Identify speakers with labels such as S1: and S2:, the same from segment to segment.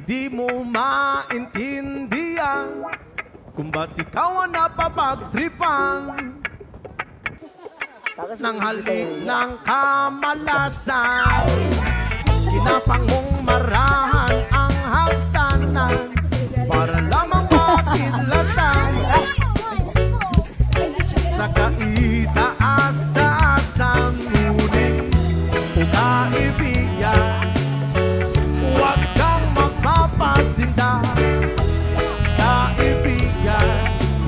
S1: Hindi mo maintindihan kung ba't ikaw ang napapagtripan ng halik ng kamalasan. Kinapang mong marahan ang hagdanan para lamang makidlatan sa kaitaas-taasan. Ngunit o kaibigan, huwag kang magpapasinda. Kaibigan,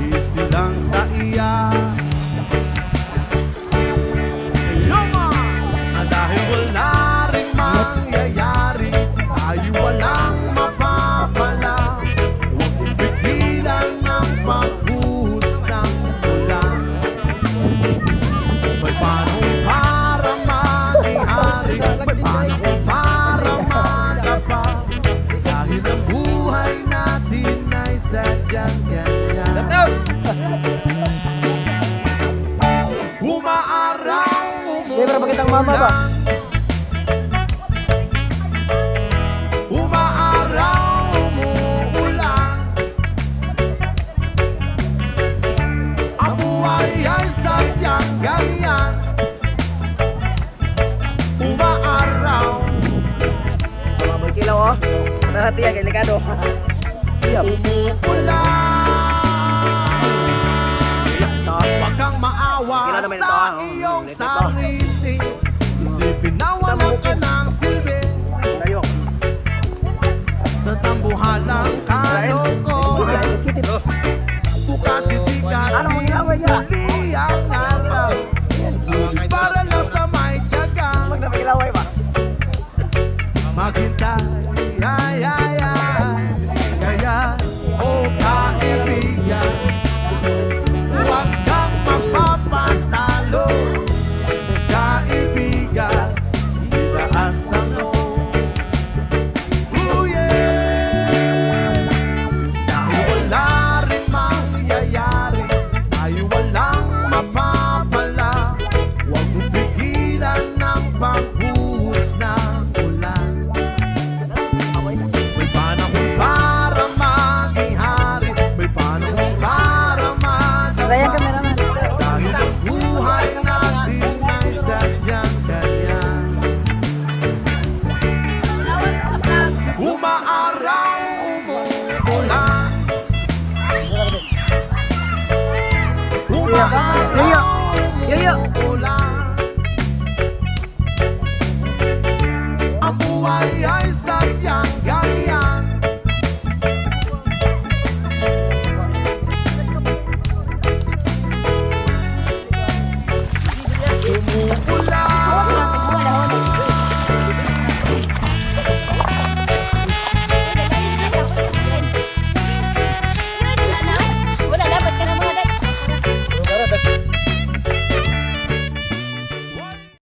S1: easy lang sa iya. Dahil wala rin mangyayari, tayo walang mapapala. Huwag mong pigilan ng pagbuhos ng ulan. May panahon para mangyari, may panahon para magapa. Dahil ang buhay natin ay sadyang ganyan. Umaaraw,
S2: Siyempre, pakitang mama ba?
S1: Umaaraw, umuulan. Ang buhay ay sadyang ganyan. Umaaraw,
S3: Mga boy kilaw oh. Ano hati yan, delikado.
S1: umuulan.
S3: Ito.
S1: Huwag kang maawa
S3: Kailan naman ito,
S1: sa
S3: ah?
S1: iyong
S3: Ito.
S1: sarili. Isipin na wala ka ng silbi
S3: Layo.
S1: sa tambuhalang kalokohan. Bukas sisikat
S3: Ano ang ginagawa niya?
S1: muli ang araw. Ngunit para lang sa may tiyaga
S3: Huwag na magilaway ba?
S1: maghintay. Ay, ay, ay. Kaya, oh kaibigan, huwag kang magpapatalo. Kaibigan, itaas ang loob. Oh yeah. Dahil wala rin mangyayari, tayo walang mapapala. Huwag mong pigilan ng pagbuhos ng ulan. May panahon para maging hari, may panahon para
S2: Kaya
S1: magapa.
S2: cameraman.
S1: Dahil ang buhay natin ay sadyang ganyan. Umaaraw, umuulan. Umaaraw,
S2: Yoyo.
S1: umuulan. Ang buhay ay